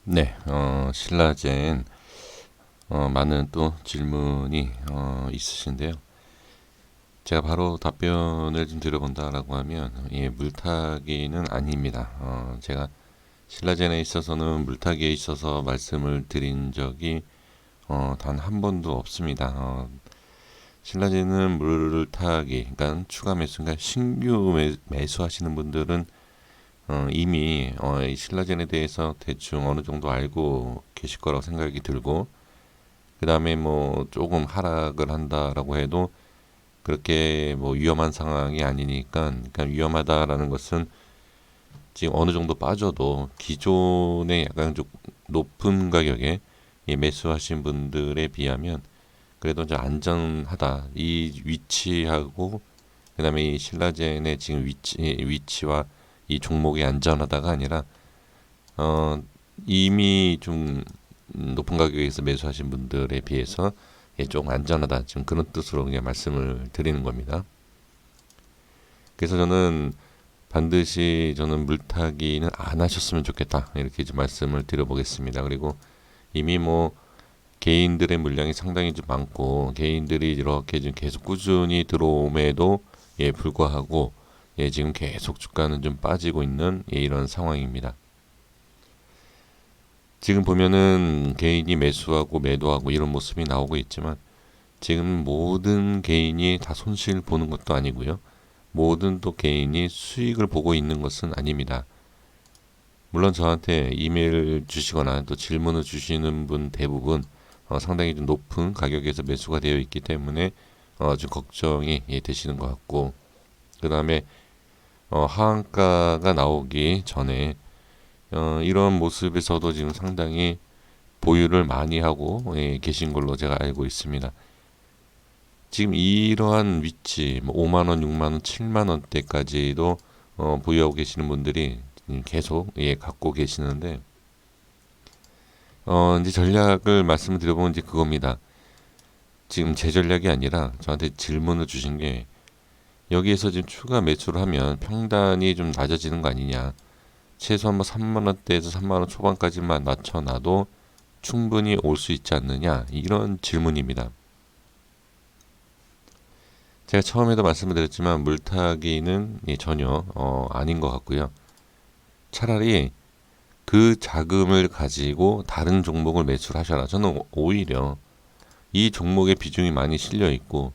네, 신라젠 많은 또 질문이 있으신데요. 제가 바로 답변을 좀 드려본다라고 하면, 예, 물타기는 아닙니다. 제가 신라젠에 있어서는 물타기에 있어서 말씀을 드린 적이 단 한 번도 없습니다. 신라젠은 물타기, 그러니까 추가 매수, 그러니까 신규 매수하시는 분들은 이미 이 신라젠에 대해서 대충 어느 정도 알고 계실 거라고 생각이 들고, 그 다음에 뭐 조금 하락을 한다라고 해도 그렇게 뭐 위험한 상황이 아니니까, 그러니까 위험하다라는 것은 지금 어느 정도 빠져도 기존에 약간 좀 높은 가격에 이 매수하신 분들에 비하면 그래도 이제 안전하다. 이 위치하고 그다음에 이 신라젠의 지금 위치와 이 종목이 안전하다가 아니라 어 이미 좀 높은 가격에서 매수하신 분들에 비해서 예, 조금 안전하다. 지금 그런 뜻으로 그냥 말씀을 드리는 겁니다. 그래서 저는 반드시 저는 물타기는 안 하셨으면 좋겠다. 이렇게 좀 말씀을 드려보겠습니다. 그리고 이미 뭐 개인들의 물량이 상당히 좀 많고 개인들이 이렇게 지금 계속 꾸준히 들어옴에도 예, 불구하고 예, 지금 계속 주가는 좀 빠지고 있는 예, 이런 상황입니다. 지금 보면은 개인이 매수하고 매도하고 이런 모습이 나오고 있지만 지금 모든 개인이 다 손실 보는 것도 아니고요. 모든 또 개인이 수익을 보고 있는 것은 아닙니다. 물론 저한테 이메일 주시거나 또 질문을 주시는 분 대부분 상당히 좀 높은 가격에서 매수가 되어 있기 때문에 좀 걱정이 예, 되시는 것 같고, 그 다음에 하한가가 나오기 전에 이런 모습에서도 지금 상당히 보유를 많이 하고 예, 계신 걸로 제가 알고 있습니다. 지금 이러한 위치, 뭐 5만 원, 6만 원, 7만 원대까지도 보유하고 계시는 분들이 계속 예, 갖고 계시는데 이제 전략을 말씀을 드려보면 이제 그겁니다. 지금 제 전략이 아니라 저한테 질문을 주신 게 여기에서 지금 추가 매수를 하면 평단이 좀 낮아지는 거 아니냐. 최소한 뭐 3만 원대에서 3만 원 초반까지만 낮춰놔도 충분히 올 수 있지 않느냐. 이런 질문입니다. 제가 처음에도 말씀을 드렸지만 물타기는 예, 전혀 아닌 것 같고요. 차라리 그 자금을 가지고 다른 종목을 매수를 하셔라. 저는 오히려 이 종목의 비중이 많이 실려 있고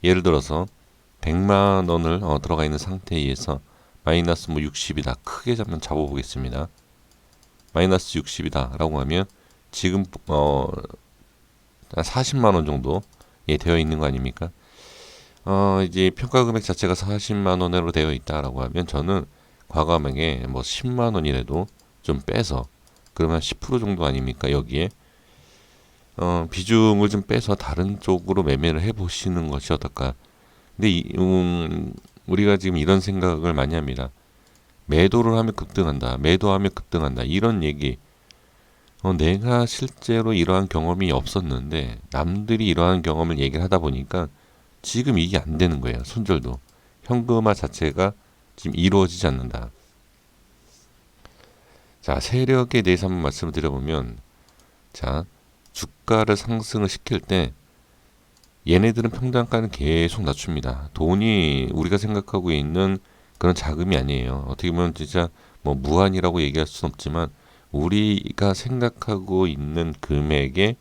예를 들어서 100만 원을 들어가 있는 상태에서 마이너스 뭐 60이다. 크게 잡아보겠습니다. 마이너스 60이다 라고 하면 지금 40만 원 정도 예, 되어 있는 거 아닙니까? 이제 평가 금액 자체가 40만 원으로 되어 있다라고 하면 저는 과감하게 뭐 10만 원이라도 좀 빼서 그러면 10% 정도 아닙니까? 여기에 비중을 좀 빼서 다른 쪽으로 매매를 해 보시는 것이 어떨까? 근데 우리가 지금 이런 생각을 많이 합니다. 매도를 하면 급등한다. 매도하면 급등한다. 이런 얘기. 내가 실제로 이러한 경험이 없었는데 남들이 이러한 경험을 얘기를 하다 보니까 지금 이게 안 되는 거예요. 손절도. 현금화 자체가 지금 이루어지지 않는다. 자, 세력에 대해서 한번 말씀을 드려보면, 자, 주가를 상승을 시킬 때 얘네들은 평단가는 계속 낮춥니다. 돈이 우리가 생각하고 있는 그런 자금이 아니에요. 어떻게 보면 진짜 뭐 무한이라고 얘기할 수는 없지만 우리가 생각하고 있는 금액의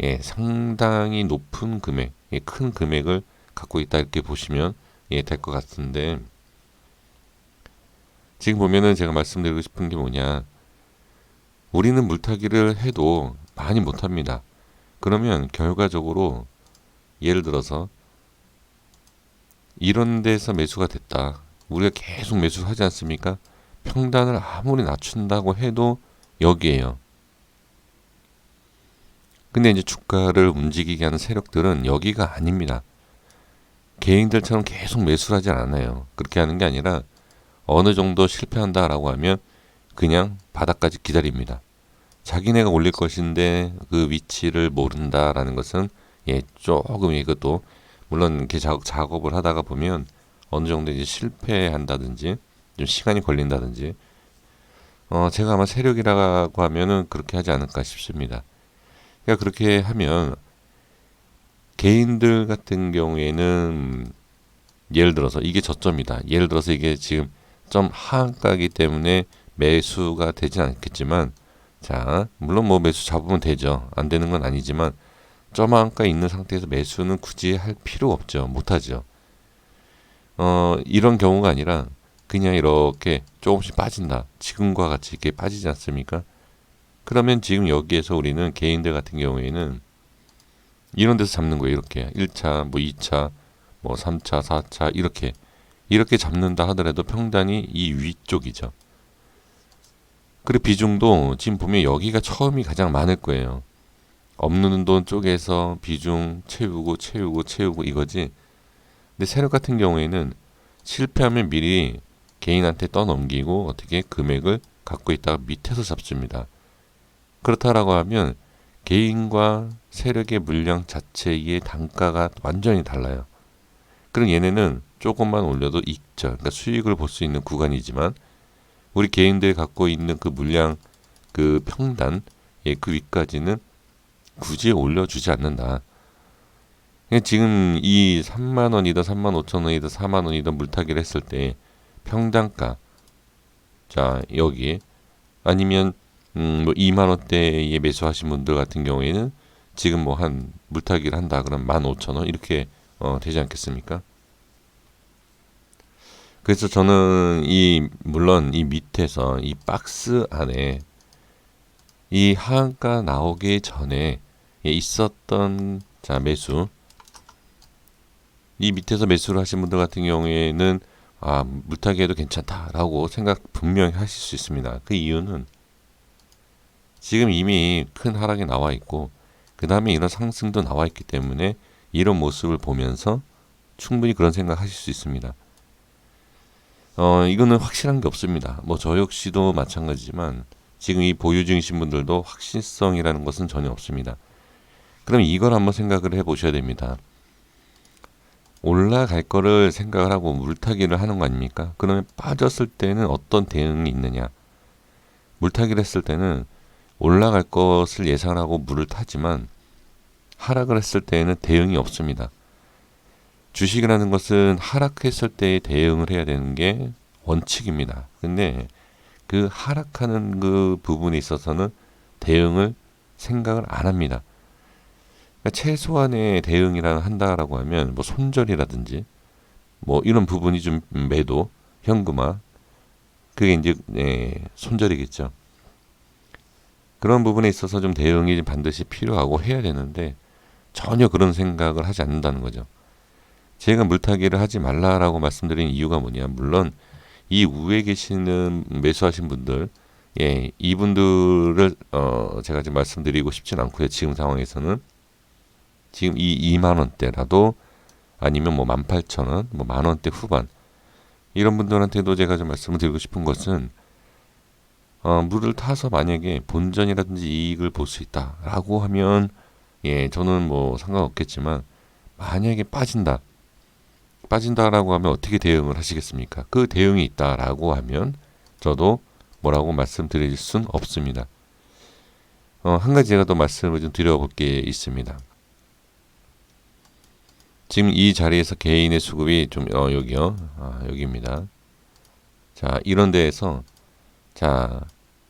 예, 상당히 높은 금액, 예, 큰 금액을 갖고 있다 이렇게 보시면 예, 될 것 같은데 지금 보면은 제가 말씀드리고 싶은 게 뭐냐, 우리는 물타기를 해도 많이 못합니다. 그러면 결과적으로 예를 들어서 이런 데서 매수가 됐다. 우리가 계속 매수를 하지 않습니까? 평단을 아무리 낮춘다고 해도 여기에요. 근데 이제 주가를 움직이게 하는 세력들은 여기가 아닙니다. 개인들처럼 계속 매수를 하지 않아요. 그렇게 하는 게 아니라 어느 정도 실패한다라고 하면 그냥 바닥까지 기다립니다. 자기네가 올릴 것인데 그 위치를 모른다라는 것은 예, 조금 이것도 물론 이렇게 작업을 하다가 보면 어느 정도 이제 실패한다든지 좀 시간이 걸린다든지 제가 아마 세력이라고 하면은 그렇게 하지 않을까 싶습니다. 그러니까 그렇게 하면 개인들 같은 경우에는 예를 들어서 이게 저점이다. 예를 들어서 이게 지금 점 하한가이기 때문에 매수가 되진 않겠지만, 자, 물론 뭐 매수 잡으면 되죠. 안 되는 건 아니지만 점 하한가에 있는 상태에서 매수는 굳이 할 필요 없죠. 못 하죠. 이런 경우가 아니라 그냥 이렇게 조금씩 빠진다. 지금과 같이 이렇게 빠지지 않습니까? 그러면 지금 여기에서 우리는 개인들 같은 경우에는 이런 데서 잡는 거예요. 이렇게 1차, 뭐 2차, 뭐 3차, 4차 이렇게 잡는다 하더라도 평단이 이 위쪽이죠. 그리고 비중도 지금 보면 여기가 처음이 가장 많을 거예요. 없는 돈 쪽에서 비중 채우고 이거지. 근데 세력 같은 경우에는 실패하면 미리 개인한테 떠넘기고 어떻게 금액을 갖고 있다가 밑에서 잡습니다. 그렇다라고 하면 개인과 세력의 물량 자체의 단가가 완전히 달라요. 그럼 얘네는 조금만 올려도 익절, 그러니까 수익을 볼 수 있는 구간이지만 우리 개인들이 갖고 있는 그 물량, 그 평단, 그 위까지는 굳이 올려주지 않는다. 지금 이 3만 원이든 3만 5천 원이든 4만 원이든 물타기를 했을 때 평단가, 자 여기 아니면 뭐 2만 원대에 매수하신 분들 같은 경우에는 지금 뭐 한 물타기를 한다 그러면 15,000원 이렇게 되지 않겠습니까? 그래서 저는 물론 이 밑에서 이 박스 안에 이 하한가 나오기 전에 있었던 자 매수, 이 밑에서 매수를 하신 분들 같은 경우에는 물타기 해도 괜찮다라고 생각 분명히 하실 수 있습니다. 그 이유는 지금 이미 큰 하락이 나와 있고 그 다음에 이런 상승도 나와 있기 때문에 이런 모습을 보면서 충분히 그런 생각 하실 수 있습니다. 이거는 확실한 게 없습니다. 뭐 저 역시도 마찬가지지만 지금 이 보유 중이신 분들도 확실성이라는 것은 전혀 없습니다. 그럼 이걸 한번 생각을 해 보셔야 됩니다. 올라갈 거를 생각을 하고 물타기를 하는 거 아닙니까? 그러면 빠졌을 때는 어떤 대응이 있느냐? 물타기를 했을 때는 올라갈 것을 예상을 하고 물을 타지만 하락을 했을 때에는 대응이 없습니다. 주식이라는 것은 하락했을 때에 대응을 해야 되는 게 원칙입니다. 근데 그 하락하는 그 부분에 있어서는 대응을 생각을 안 합니다. 그러니까 최소한의 대응이라 한다라고 하면 뭐 손절이라든지 뭐 이런 부분이 좀 매도, 현금화 그게 이제 손절이겠죠. 그런 부분에 있어서 좀 대응이 반드시 필요하고 해야 되는데 전혀 그런 생각을 하지 않는다는 거죠. 제가 물타기를 하지 말라라고 말씀드린 이유가 뭐냐? 물론 이 위에 계시는 매수하신 분들, 이분들을 제가 지금 말씀드리고 싶진 않고요. 지금 상황에서는 지금 이 2만 원대라도 아니면 뭐 18,000원, 뭐 만 원대 후반 이런 분들한테도 제가 좀 말씀을 드리고 싶은 것은 물을 타서 만약에 본전이라든지 이익을 볼 수 있다라고 하면 저는 뭐 상관없겠지만 만약에 빠진다라고 하면 어떻게 대응을 하시겠습니까? 그 대응이 있다라고 하면 저도 뭐라고 말씀드릴 순 없습니다. 한 가지 제가 더 말씀을 좀 드려볼 게 있습니다. 지금 이 자리에서 개인의 수급이 좀 여기요. 여기입니다. 자, 이런 데에서 자,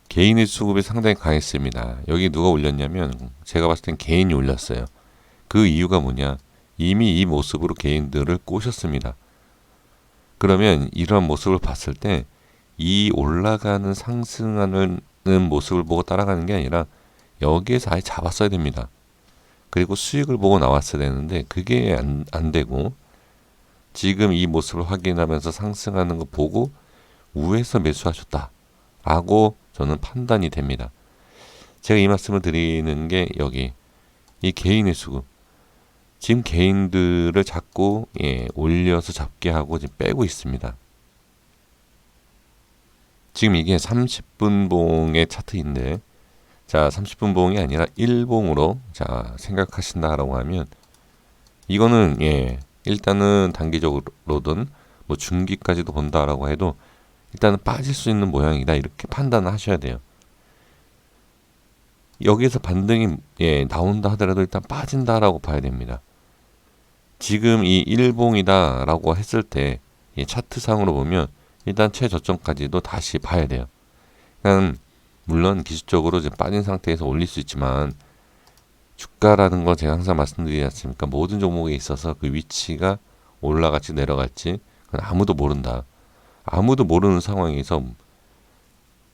개인의 수급이 상당히 강했습니다. 여기 누가 올렸냐면 제가 봤을 땐 개인이 올렸어요. 그 이유가 뭐냐? 이미 이 모습으로 개인들을 꼬셨습니다. 그러면 이러한 모습을 봤을 때 이 올라가는 상승하는 모습을 보고 따라가는 게 아니라 여기에서 아예 잡았어야 됩니다. 그리고 수익을 보고 나왔어야 되는데 그게 안 되고 지금 이 모습을 확인하면서 상승하는 거 보고 우에서 매수하셨다라고 저는 판단이 됩니다. 제가 이 말씀을 드리는 게 여기 이 개인의 수급, 지금 개인들을 자꾸 올려서 잡게 하고 지금 빼고 있습니다. 지금 이게 30분 봉의 차트인데, 자 30분 봉이 아니라 1봉으로 자 생각하신다라고 하면 이거는 일단은 단기적으로든 뭐 중기까지도 본다라고 해도 일단은 빠질 수 있는 모양이다 이렇게 판단을 하셔야 돼요. 여기에서 반등이 나온다 하더라도 일단 빠진다라고 봐야 됩니다. 지금 이 일봉이다라고 했을 때 차트상으로 보면 일단 최저점까지도 다시 봐야 돼요. 그러니까 물론 기술적으로 이제 빠진 상태에서 올릴 수 있지만 주가라는 거 제가 항상 말씀드리지 않습니까? 모든 종목에 있어서 그 위치가 올라갈지 내려갈지 그건 아무도 모른다. 아무도 모르는 상황에서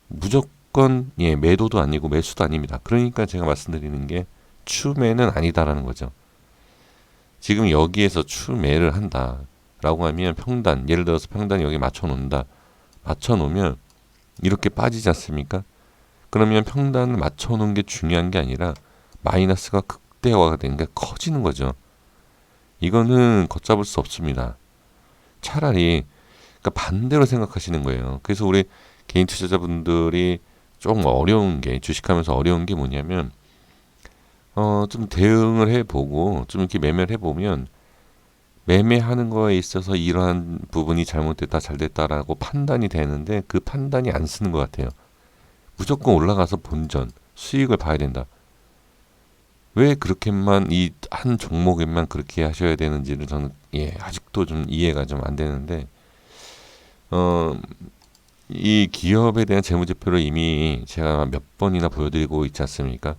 무조건 매도도 아니고 매수도 아닙니다. 그러니까 제가 말씀드리는 게 추매는 아니다라는 거죠. 지금 여기에서 추매를 한다라고 하면 평단, 예를 들어서 평단 여기 맞춰놓는다. 맞춰놓으면 이렇게 빠지지 않습니까? 그러면 평단을 맞춰놓은 게 중요한 게 아니라 마이너스가 극대화가 되는 게 커지는 거죠. 이거는 걷잡을 수 없습니다. 차라리 그러니까 반대로 생각하시는 거예요. 그래서 우리 개인 투자자분들이 조금 어려운 게 주식하면서 어려운 게 뭐냐면 좀 대응을 해보고 좀 이렇게 매매를 해보면 매매하는 거에 있어서 이러한 부분이 잘못됐다 잘됐다라고 판단이 되는데 그 판단이 안 쓰는 것 같아요. 무조건 올라가서 본전 수익을 봐야 된다. 왜 그렇게만 이 한 종목에만 그렇게 하셔야 되는지를 저는 아직도 좀 이해가 좀 안 되는데 이 기업에 대한 재무제표를 이미 제가 몇 번이나 보여드리고 있지 않습니까?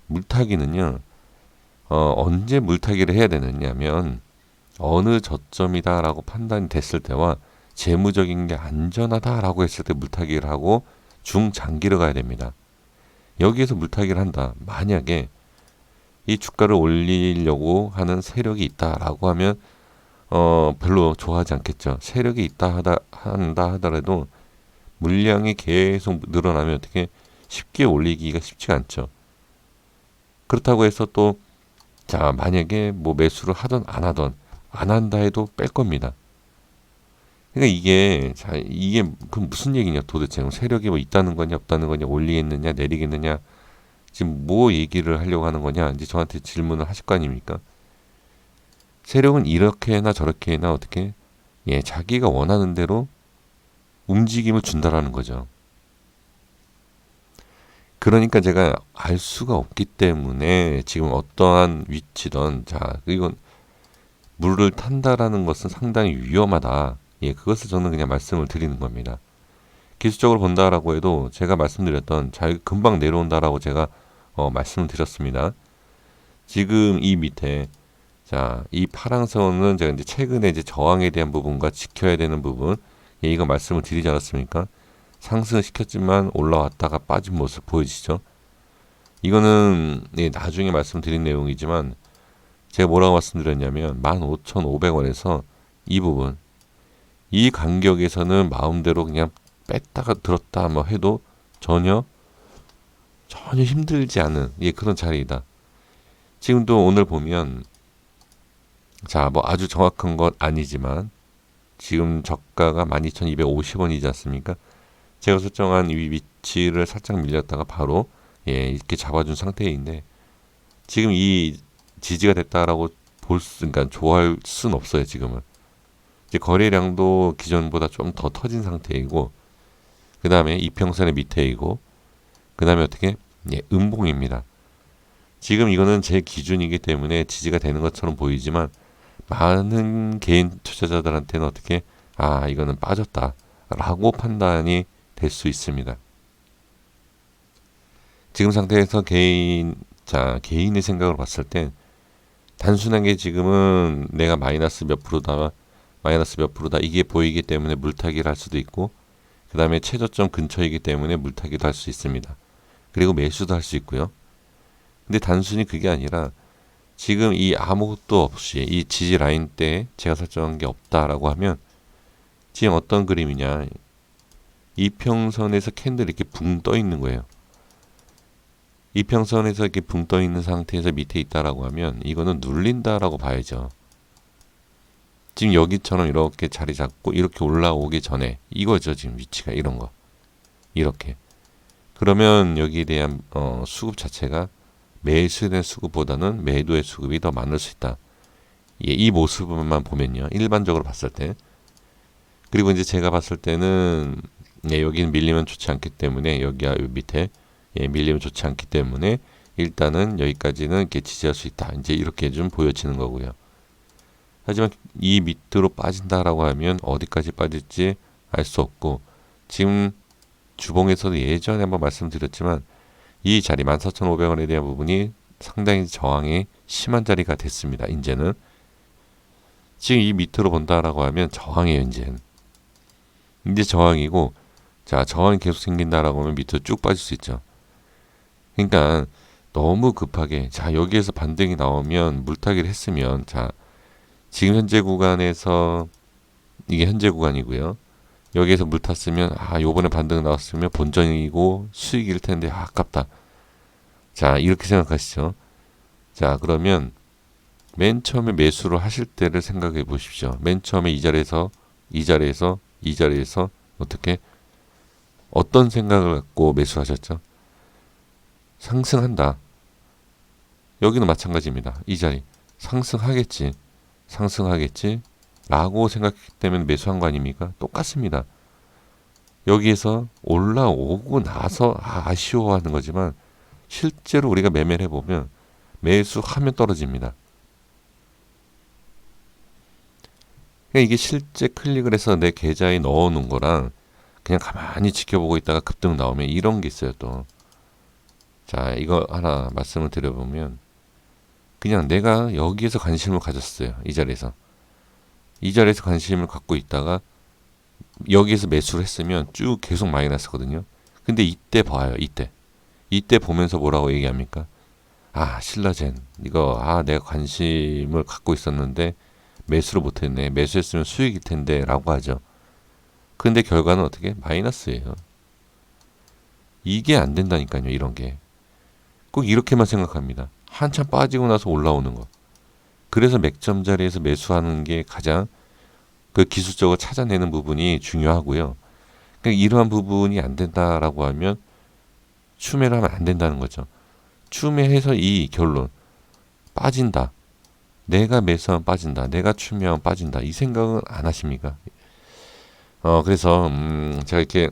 물타기는요 언제 물타기를 해야 되느냐면 어느 저점이다라고 판단이 됐을 때와 재무적인 게 안전하다라고 했을 때 물타기를 하고 중장기를 가야 됩니다. 여기에서 물타기를 한다. 만약에 이 주가를 올리려고 하는 세력이 있다라고 하면 별로 좋아하지 않겠죠. 세력이 한다 하더라도 물량이 계속 늘어나면 어떻게 쉽게 올리기가 쉽지가 않죠. 그렇다고 해서 또 자 만약에 뭐 매수를 하던 안 하던 안 한다 해도 뺄 겁니다. 그러니까 이게 그 무슨 얘기냐 도대체 세력이 뭐 있다는 거냐 없다는 거냐 올리겠느냐 내리겠느냐 지금 뭐 얘기를 하려고 하는 거냐 이제 저한테 질문을 하실 거 아닙니까? 세력은 이렇게나 저렇게나 어떻게 자기가 원하는 대로 움직임을 준다라는 거죠. 그러니까 제가 알 수가 없기 때문에 지금 어떠한 위치든 자 이건 물을 탄다라는 것은 상당히 위험하다. 그것을 저는 그냥 말씀을 드리는 겁니다. 기술적으로 본다라고 해도 제가 말씀드렸던 잘 금방 내려온다라고 제가 말씀을 드렸습니다. 지금 이 밑에 자, 이 파랑선은 제가 이제 최근에 이제 저항에 대한 부분과 지켜야 되는 부분 이거 말씀을 드리지 않았습니까? 상승시켰지만 올라왔다가 빠진 모습 보여지죠? 이거는 나중에 말씀드린 내용이지만 제가 뭐라고 말씀드렸냐면 15,500원에서 이 부분 이 간격에서는 마음대로 그냥 뺐다가 들었다 뭐 해도 전혀 힘들지 않은 그런 자리이다. 지금도 오늘 보면 자, 뭐 아주 정확한 건 아니지만 지금 저가가 12,250원이지 않습니까? 제가 설정한 이 위치를 살짝 밀렸다가 바로 이렇게 잡아준 상태인데 지금 이 지지가 됐다라고 그러니까 좋아할 수는 없어요. 지금은 이제 거래량도 기존보다 좀 더 터진 상태이고 그 다음에 이평선의 밑에이고 그 다음에 어떻게 음봉입니다. 지금 이거는 제 기준이기 때문에 지지가 되는 것처럼 보이지만 많은 개인 투자자들한테는 어떻게 이거는 빠졌다라고 판단이 될 수 있습니다. 지금 상태에서 개인의 생각을 봤을 땐 단순하게 지금은 내가 마이너스 몇 프로다 이게 보이기 때문에 물타기를 할 수도 있고 그 다음에 최저점 근처이기 때문에 물타기도 할 수 있습니다. 그리고 매수도 할 수 있고요. 근데 단순히 그게 아니라 지금 이 아무것도 없이 이 지지 라인 때 제가 설정한 게 없다라고 하면 지금 어떤 그림이냐 이평선에서 캔들 이렇게 붕 떠 있는 거예요. 이평선에서 이렇게 붕 떠 있는 상태에서 밑에 있다라고 하면 이거는 눌린다라고 봐야죠. 지금 여기처럼 이렇게 자리 잡고 이렇게 올라오기 전에 이거죠. 지금 위치가 이런 거 이렇게 그러면 여기에 대한 수급 자체가 매수된 수급보다는 매도의 수급이 더 많을 수 있다. 이 모습만 보면요. 일반적으로 봤을 때 그리고 이제 제가 봤을 때는 여기는 밀리면 좋지 않기 때문에 여기야 요 밑에 밀리면 좋지 않기 때문에 일단은 여기까지는 이렇게 지지할 수 있다. 이제 이렇게 좀 보여지는 거고요. 하지만 이 밑으로 빠진다라고 하면 어디까지 빠질지 알 수 없고 지금 주봉에서도 예전에 한번 말씀드렸지만 이 자리 14,500원에 대한 부분이 상당히 저항이 심한 자리가 됐습니다. 이제는 지금 이 밑으로 본다라고 하면 저항이에요. 이제 저항이고 자 저항이 계속 생긴다라고 하면 밑으로 쭉 빠질 수 있죠. 그러니까 너무 급하게 자 여기에서 반등이 나오면 물타기를 했으면 자 지금 현재 구간에서 이게 현재 구간이고요. 여기에서 물 탔으면 아 요번에 반등 나왔으면 본전이고 수익일 텐데 아, 아깝다. 자 이렇게 생각하시죠. 자 그러면 맨 처음에 매수를 하실 때를 생각해 보십시오. 맨 처음에 이 자리에서 어떻게 어떤 생각을 갖고 매수하셨죠? 상승한다. 여기는 마찬가지입니다. 이 자리 상승하겠지 라고 생각했기 때문에 매수한 거 아닙니까? 똑같습니다. 여기에서 올라오고 나서 아쉬워하는 거지만 실제로 우리가 매매를 해보면 매수하면 떨어집니다. 그러니까 이게 실제 클릭을 해서 내 계좌에 넣어놓은 거랑 그냥 가만히 지켜보고 있다가 급등 나오면 이런 게 있어요 또. 자 이거 하나 말씀을 드려보면 그냥 내가 여기에서 관심을 가졌어요. 이 자리에서 관심을 갖고 있다가 여기에서 매수를 했으면 쭉 계속 마이너스거든요. 근데 이때 봐요. 이때 보면서 뭐라고 얘기합니까? 아 신라젠 이거 내가 관심을 갖고 있었는데 매수를 못했네. 매수했으면 수익일 텐데 라고 하죠. 근데 결과는 어떻게? 마이너스예요. 이게 안 된다니까요. 이런 게. 꼭 이렇게만 생각합니다. 한참 빠지고 나서 올라오는 거. 그래서 맥점 자리에서 매수하는 게 가장 그 기술적으로 찾아내는 부분이 중요하고요. 그러니까 이러한 부분이 안 된다라고 하면 추매를 하면 안 된다는 거죠. 추매해서 이 결론 빠진다. 내가 매수하면 빠진다. 내가 추매하면 빠진다. 이 생각은 안 하십니까? 그래서 제가 이렇게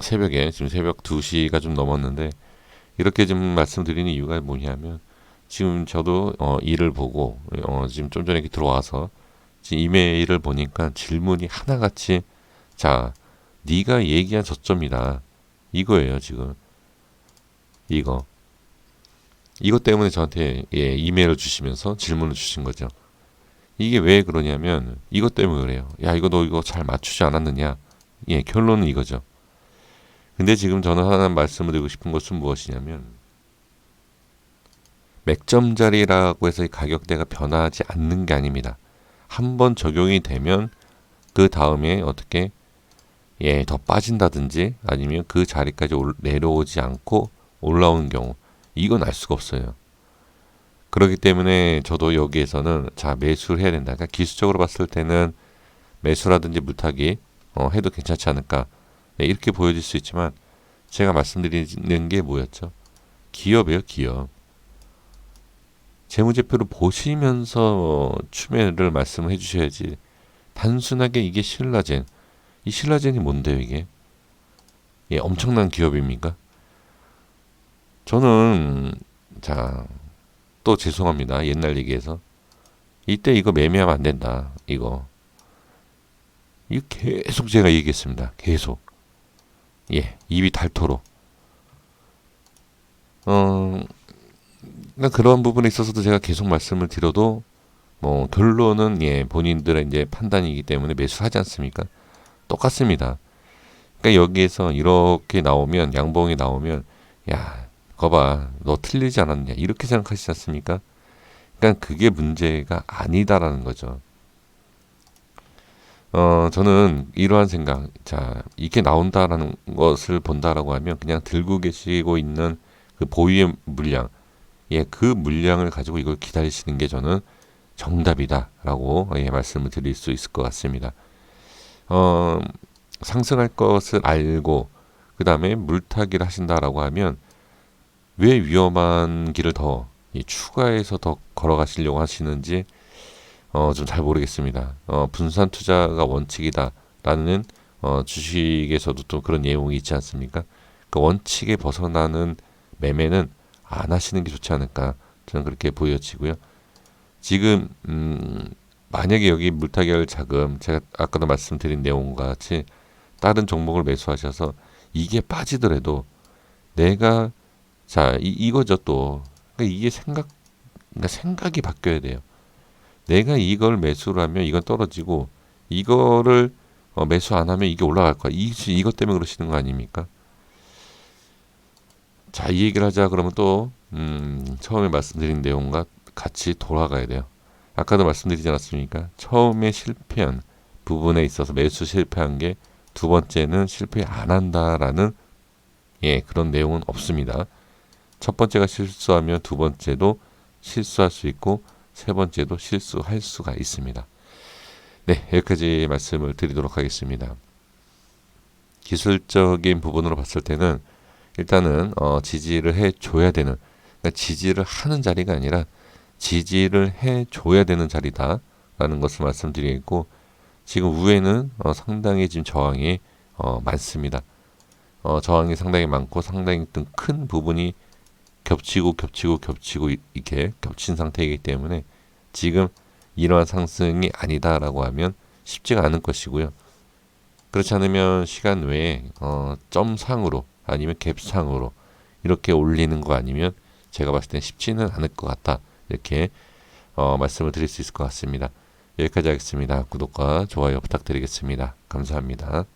새벽에 지금 새벽 2시가 좀 넘었는데 이렇게 좀 말씀드리는 이유가 뭐냐면 지금 저도 일을 보고 지금 좀 전에 이렇게 들어와서 지금 이메일을 보니까 질문이 하나같이 자 네가 얘기한 저점이다 이거예요 지금 이것 때문에 저한테 이메일을 주시면서 질문을 주신 거죠. 이게 왜 그러냐면 이것 때문에 그래요. 야 이거 너 이거 잘 맞추지 않았느냐. 결론은 이거죠. 근데 지금 저는 하나 말씀을 드리고 싶은 것은 무엇이냐면 맥점 자리라고 해서 이 가격대가 변하지 않는 게 아닙니다. 한번 적용이 되면 그 다음에 어떻게 더 빠진다든지 아니면 그 자리까지 내려오지 않고 올라오는 경우 이건 알 수가 없어요. 그렇기 때문에 저도 여기에서는 자 매수를 해야 된다. 그러니까 기술적으로 봤을 때는 매수라든지 물타기 해도 괜찮지 않을까 이렇게 보여질 수 있지만 제가 말씀드리는 게 뭐였죠? 기업이에요. 기업. 재무제표를 보시면서 추매를 말씀을 해주셔야지 단순하게 이게 신라젠 이 신라젠이 뭔데요 이게? 엄청난 기업입니까? 저는 자 또 죄송합니다. 옛날 얘기해서 이때 이거 매매하면 안 된다. 이거 계속 제가 얘기했습니다. 계속 입이 닳도록 그러니까 그런 부분에 있어서도 제가 계속 말씀을 드려도 뭐 결론은 본인들의 이제 판단이기 때문에 매수하지 않습니까? 똑같습니다. 그러니까 여기에서 이렇게 나오면 양봉이 나오면 야 거봐 너 틀리지 않았냐 이렇게 생각하시지 않습니까? 그러니까 그게 문제가 아니다라는 거죠. 저는 이러한 생각 자 이게 나온다라는 것을 본다라고 하면 그냥 들고 계시고 있는 그 보유의 물량 그 물량을 가지고 이걸 기다리시는 게 저는 정답이다라고 말씀을 드릴 수 있을 것 같습니다. 상승할 것을 알고 그 다음에 물타기를 하신다라고 하면 왜 위험한 길을 더 추가해서 더 걸어가시려고 하시는지 좀 잘 모르겠습니다. 분산 투자가 원칙이다 라는 주식에서도 또 그런 내용이 있지 않습니까? 그 원칙에 벗어나는 매매는 안 하시는 게 좋지 않을까 저는 그렇게 보여지고요. 지금 만약에 여기 물타기할 자금 제가 아까도 말씀드린 내용과 같이 다른 종목을 매수하셔서 이게 빠지더라도 내가 자 이거죠 또 그러니까 이게 그러니까 생각이 바뀌어야 돼요. 내가 이걸 매수를 하면 이건 떨어지고 이거를 매수 안 하면 이게 올라갈 거야. 이것 때문에 그러시는 거 아닙니까? 자, 이 얘기를 하자 그러면 또 처음에 말씀드린 내용과 같이 돌아가야 돼요. 아까도 말씀드리지 않았습니까? 처음에 실패한 부분에 있어서 매수 실패한 게 두 번째는 실패 안 한다라는 그런 내용은 없습니다. 첫 번째가 실수하면 두 번째도 실수할 수 있고 세 번째도 실수할 수가 있습니다. 네, 여기까지 말씀을 드리도록 하겠습니다. 기술적인 부분으로 봤을 때는 일단은 지지를 해줘야 되는 그러니까 지지를 하는 자리가 아니라 지지를 해줘야 되는 자리다라는 것을 말씀드리겠고 지금 위에는 상당히 지금 저항이 많습니다. 저항이 상당히 많고 상당히 큰 부분이 겹치고 이렇게 겹친 상태이기 때문에 지금 이러한 상승이 아니다라고 하면 쉽지가 않을 것이고요. 그렇지 않으면 시간 외에 점상으로 아니면 갭상으로 이렇게 올리는 거 아니면 제가 봤을 땐 쉽지는 않을 것 같다. 이렇게 말씀을 드릴 수 있을 것 같습니다. 여기까지 하겠습니다. 구독과 좋아요 부탁드리겠습니다. 감사합니다.